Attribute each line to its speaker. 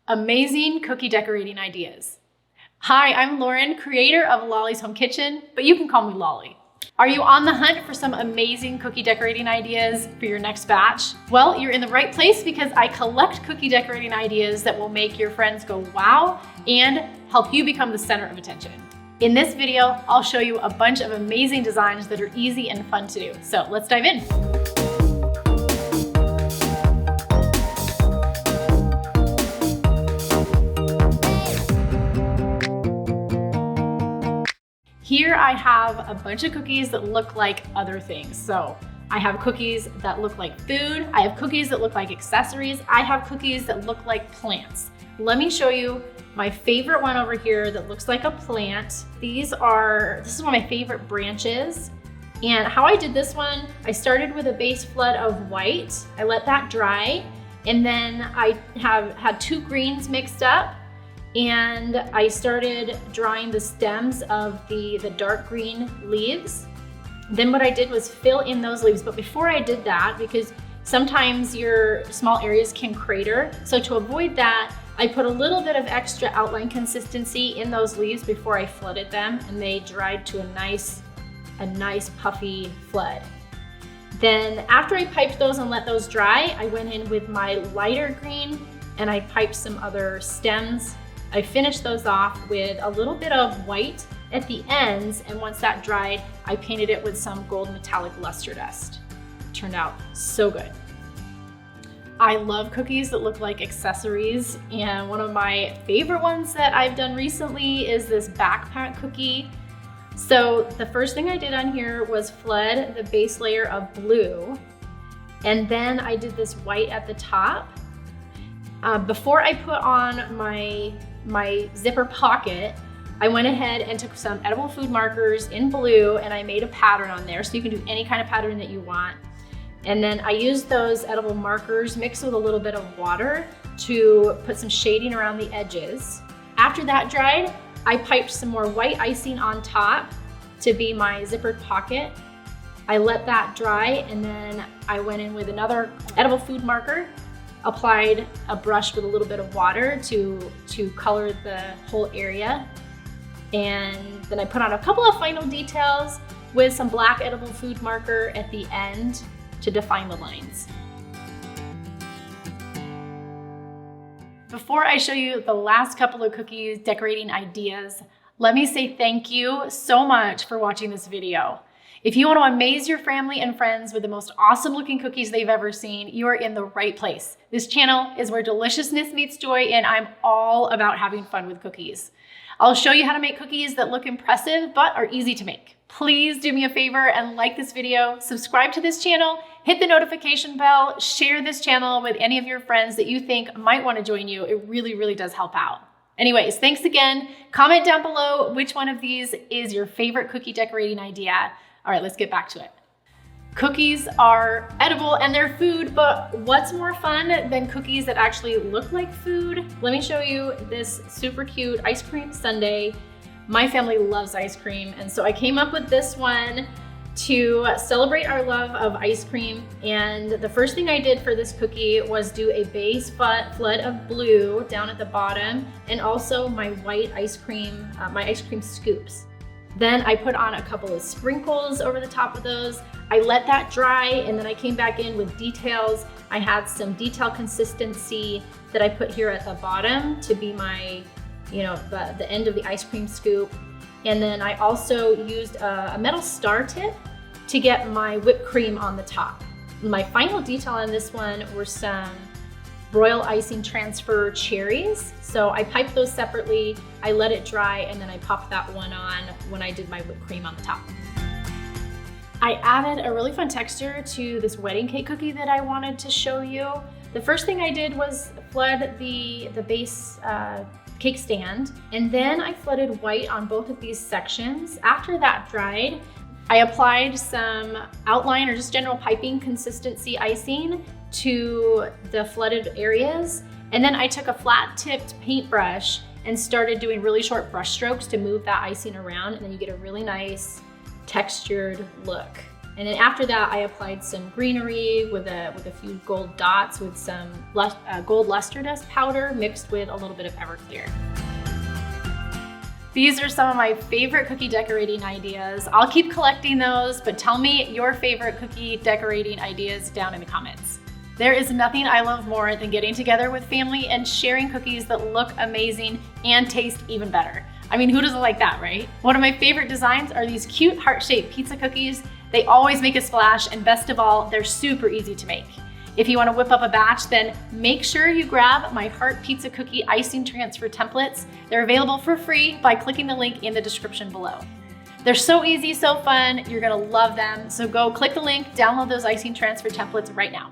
Speaker 1: Amazing cookie decorating ideas. Hi, I'm Lauren, creator of Lollys Home Kitchen, but you can call me Lolly. Are you on the hunt for some amazing cookie decorating ideas for your next batch? Well, you're in the right place because I collect cookie decorating ideas that will make your friends go wow and help you become the center of attention. In this video, I'll show you a bunch of amazing designs that are easy and fun to do. So let's dive in. Here I have a bunch of cookies that look like other things. So I have cookies that look like food. I have cookies that look like accessories. I have cookies that look like plants. Let me show you my favorite one over here that looks like a plant. This is one of my favorite branches. And how I did this one, I started with a base flood of white. I let that dry. And then I had two greens mixed up. And I started drawing the stems of the dark green leaves. Then what I did was fill in those leaves. But before I did that, because sometimes your small areas can crater, so to avoid that, I put a little bit of extra outline consistency in those leaves before I flooded them, and they dried to a nice puffy flood. Then after I piped those and let those dry, I went in with my lighter green and I piped some other stems. I finished those off with a little bit of white at the ends, and once that dried, I painted it with some gold metallic luster dust. It turned out so good. I love cookies that look like accessories, and one of my favorite ones that I've done recently is this backpack cookie. So the first thing I did on here was flood the base layer of blue, and then I did this white at the top. Before I put on my zipper pocket, I went ahead and took some edible food markers in blue and I made a pattern on there, so you can do any kind of pattern that you want. And then I used those edible markers mixed with a little bit of water to put some shading around the edges. After that dried, I piped some more white icing on top to be my zippered pocket. I let that dry, and then I went in with another edible food marker, applied a brush with a little bit of water to color the whole area. And then I put on a couple of final details with some black edible food marker at the end to define the lines. Before I show you the last couple of cookies decorating ideas, let me say thank you so much for watching this video. If you want to amaze your family and friends with the most awesome looking cookies they've ever seen, you are in the right place. This channel is where deliciousness meets joy, and I'm all about having fun with cookies. I'll show you how to make cookies that look impressive but are easy to make. Please do me a favor and like this video, subscribe to this channel, hit the notification bell, share this channel with any of your friends that you think might want to join you. It really, really does help out. Anyways, thanks again. Comment down below which one of these is your favorite cookie decorating idea. All right, let's get back to it. Cookies are edible and they're food, but what's more fun than cookies that actually look like food? Let me show you this super cute ice cream sundae. My family loves ice cream, and so I came up with this one to celebrate our love of ice cream. And the first thing I did for this cookie was do a base flood of blue down at the bottom, and also my white ice cream, my ice cream scoops. Then I put on a couple of sprinkles over the top of those. I let that dry, and then I came back in with details. I had some detail consistency that I put here at the bottom to be my, the end of the ice cream scoop. And then I also used a metal star tip to get my whipped cream on the top. My final detail on this one were some royal icing transfer cherries. So I piped those separately, I let it dry, and then I popped that one on when I did my whipped cream on the top. I added a really fun texture to this wedding cake cookie that I wanted to show you. The first thing I did was flood the base cake stand, and then I flooded white on both of these sections. After that dried, I applied some outline or just general piping consistency icing to the flooded areas. And then I took a flat tipped paintbrush and started doing really short brush strokes to move that icing around, and then you get a really nice textured look. And then after that, I applied some greenery with a few gold dots with some gold luster dust powder mixed with a little bit of Everclear. These are some of my favorite cookie decorating ideas. I'll keep collecting those, but tell me your favorite cookie decorating ideas down in the comments. There is nothing I love more than getting together with family and sharing cookies that look amazing and taste even better. I mean, who doesn't like that, right? One of my favorite designs are these cute heart-shaped pizza cookies. They always make a splash, and best of all, they're super easy to make. If you want to whip up a batch, then make sure you grab my heart pizza cookie icing transfer templates. They're available for free by clicking the link in the description below. They're so easy, so fun, you're gonna love them. So go click the link, download those icing transfer templates right now.